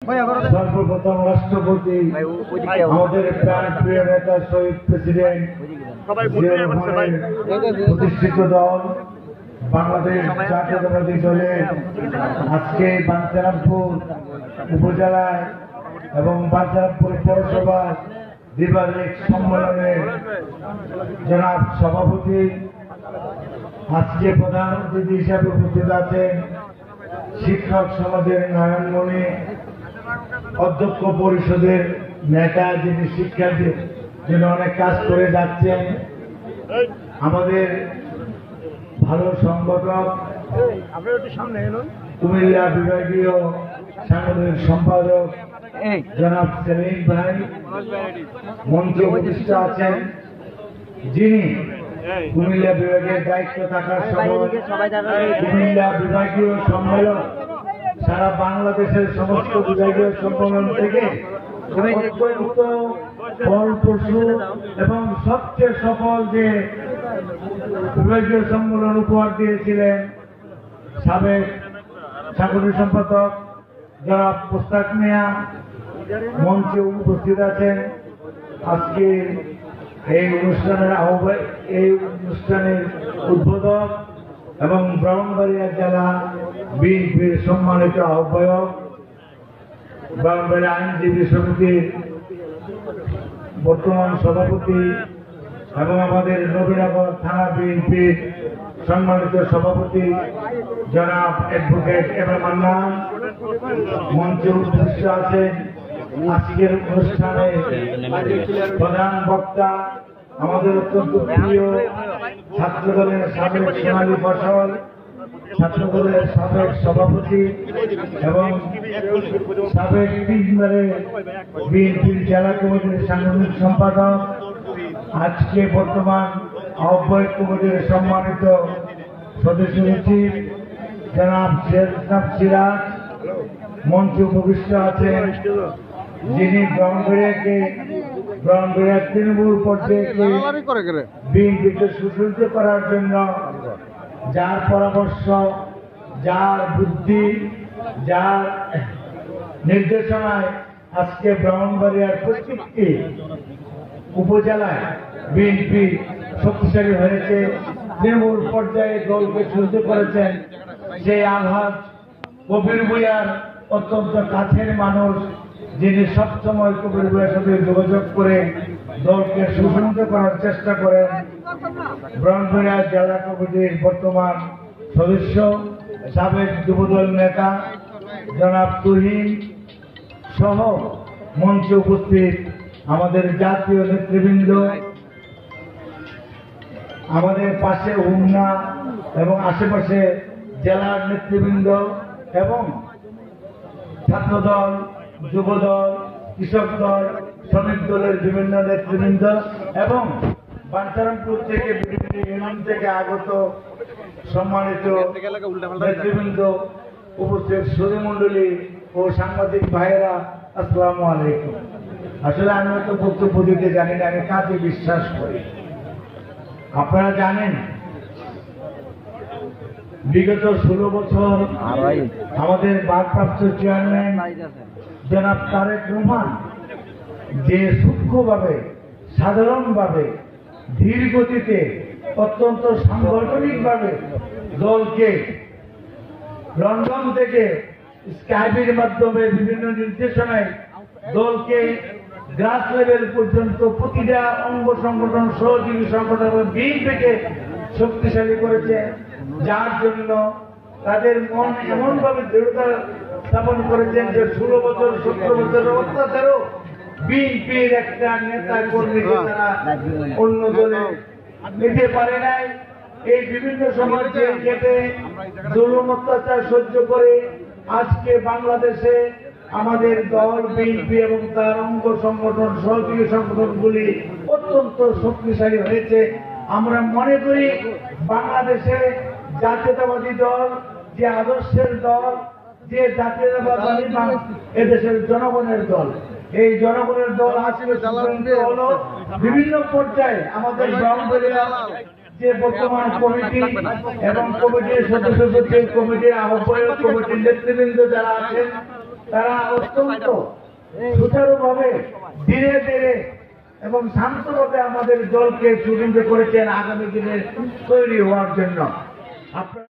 সর্বপ্রথম রাষ্ট্রপতি আমাদের প্রাণ প্রিয় নেতা শহীদ প্রেসিডেন্ট প্রতিষ্ঠিত দল বাংলাদেশ জাতীয়তাবাদী দলের আজকে বাঞ্ছারামপুর উপজেলায় এবং বাঞ্ছারামপুর পৌরসভার দ্বিবার্ষিক সম্মেলনে জনাব সভাপতি আজকে প্রধান অতিথি হিসাবে উপস্থিত আছেন শিক্ষক সমাজের নয়নমণি, অধ্যক্ষ পরিষদের নেতা যিনি শিক্ষার্থীর জন্য অনেক কাজ করে যাচ্ছেন, আমাদের ভালো সংগঠক কুমিল্লা বিভাগীয় সাংগঠনিক সম্পাদক জনাব সেলিম ভাই মন্ত্রী প্রতিষ্ঠা আছেন, যিনি কুমিল্লা বিভাগের দায়িত্ব থাকার সময় কুমিল্লা বিভাগীয় সম্মেলন সারা বাংলাদেশের সমস্ত বিভাগীয় সম্মেলন থেকে অত্যন্ত ফলপ্রসূ এবং সবচেয়ে সফল যে বিভাগীয় সম্মেলন উপহার দিয়েছিলেন সাবেক সাংগঠনিক সম্পাদক যারা পোস্তাক মিয়া মঞ্চে উপস্থিত আছেন। আজকে এই অনুষ্ঠানের উদ্বোধক এবং ব্রাহ্মণবাড়িয়া জেলা বিএনপির সম্মানিত আহ্বায়ক, ব্রাহ্মণবাড়িয়া আইনজীবী সমিতির বর্তমান সভাপতি এবং আমাদের নবীনগর থানা বিএনপির সম্মানিত সভাপতি জনাব অ্যাডভোকেট এম এ মান্নান মঞ্চে উপস্থিত আছেন। আজকের অনুষ্ঠানে প্রধান বক্তা আমাদের অত্যন্ত প্রিয় ছাত্রদলের সাবেক সোনালী ফসল, ছাত্রদলের সাবেক সভাপতি এবং সাবেক তিনবারের বিএনপির জেলা কমিটির সাংগঠনিক সম্পাদক, আজকে বর্তমান আহ্বায়ক কমিটির সম্মানিত সদস্য সচিব জনাব সিরাজ মঞ্চে উপবিষ্ট আছেন, যিনি ব্রাহ্মণবাড়িয়া তৃণমূল পর্যায়ে বিএনপিকে সুসজ্জিত করার জন্য যার পরামর্শ, যার বুদ্ধি, যার নির্দেশনায় আজকে ব্রাহ্মণবাড়িয়ার প্রত্যেকটি উপজেলায় বিএনপি শক্তিশালী হয়েছে, তৃণমূল পর্যায়ে দলকে সুসজ্জিত করেছেন। সেই আলহাজ কবির ভূঁইয়ার অত্যন্ত কাছের মানুষ, যিনি সবসময় কবির ভূঁইয়ার সাথে যোগাযোগ করে দলকে সুসংহত করার চেষ্টা করেন। ব্রাহ্মণবাড়িয়া জেলা কমিটির বর্তমান সদস্য সাবেক যুবদল নেতা জনাব তুহিন সহ মঞ্চে উপস্থিত আমাদের জাতীয় নেতৃবৃন্দ, আমাদের পাশে হুমনা এবং আশেপাশে জেলার নেতৃবৃন্দ এবং ছাত্রদল, যুবদল, কৃষক দল, শ্রমিক দলের বিভিন্ন নেতৃবৃন্দ এবং বাঞ্ছারামপুর থেকে বিভিন্ন ইউনিয়ন থেকে আগত সম্মানিত নেতৃবৃন্দ, উপস্থিত সুধীমণ্ডলী ও সাংবাদিক ভাইয়েরা, আসসালামু আলাইকুম। আসলে আমি তো বক্তব্য দিতে জানি না, আমি কাজে বিশ্বাস করি। আপনারা জানেন বিগত 16 বছর আমাদের ভারপ্রাপ্ত চেয়ারম্যান জনাব তারেক রহমান যে সূক্ষ্মভাবে, সাধারণভাবে, ধীর গতিতে, অত্যন্ত সাংগঠনিকভাবে দলকে লন্ডন থেকে স্কাইপের মাধ্যমে বিভিন্ন নির্দেশনায় দলকে গ্রাস লেভেল পর্যন্ত প্রতিটা অঙ্গ সংগঠন, সহযোগী সংগঠন বিএনপিকে শক্তিশালী করেছে, যার জন্য তাদের মন এমনভাবে দৃঢ়তা স্থাপন করেছেন যে 16 বছর 17 বছরের অত্যাচারও বিএনপির একটা নেতা কর্মীকে তারা অন্য দলে নিতে পারে নাই। এই বিভিন্ন সময় জেল কেটে জুলুম অত্যাচার সহ্য করে আজকে বাংলাদেশে আমাদের দল বিএনপি এবং তার অঙ্গ সংগঠন, সহযোগী সংগঠনগুলি অত্যন্ত শক্তিশালী হয়েছে। আমরা মনে করি বাংলাদেশে জাতীয়তাবাদী দল যে আদর্শের দল, যে জাতীয়তাবাদী এদেশের জনগণের দল, এই জনগণের দল আজকে হলো বিভিন্ন পর্যায়ে আমাদের ব্রাহ্মণবাড়িয়া যে বর্তমান কমিটি এবং কমিটির সদস্য সচিব, কমিটির আহ্বায়ক, কমিটির নেতৃবৃন্দ যারা আছেন, তারা অত্যন্ত সুচারুভাবে ধীরে ধীরে এবং শান্তভাবে আমাদের দলকে সুবিধা করেছেন আগামী দিনে তৈরি হওয়ার জন্য। আপনার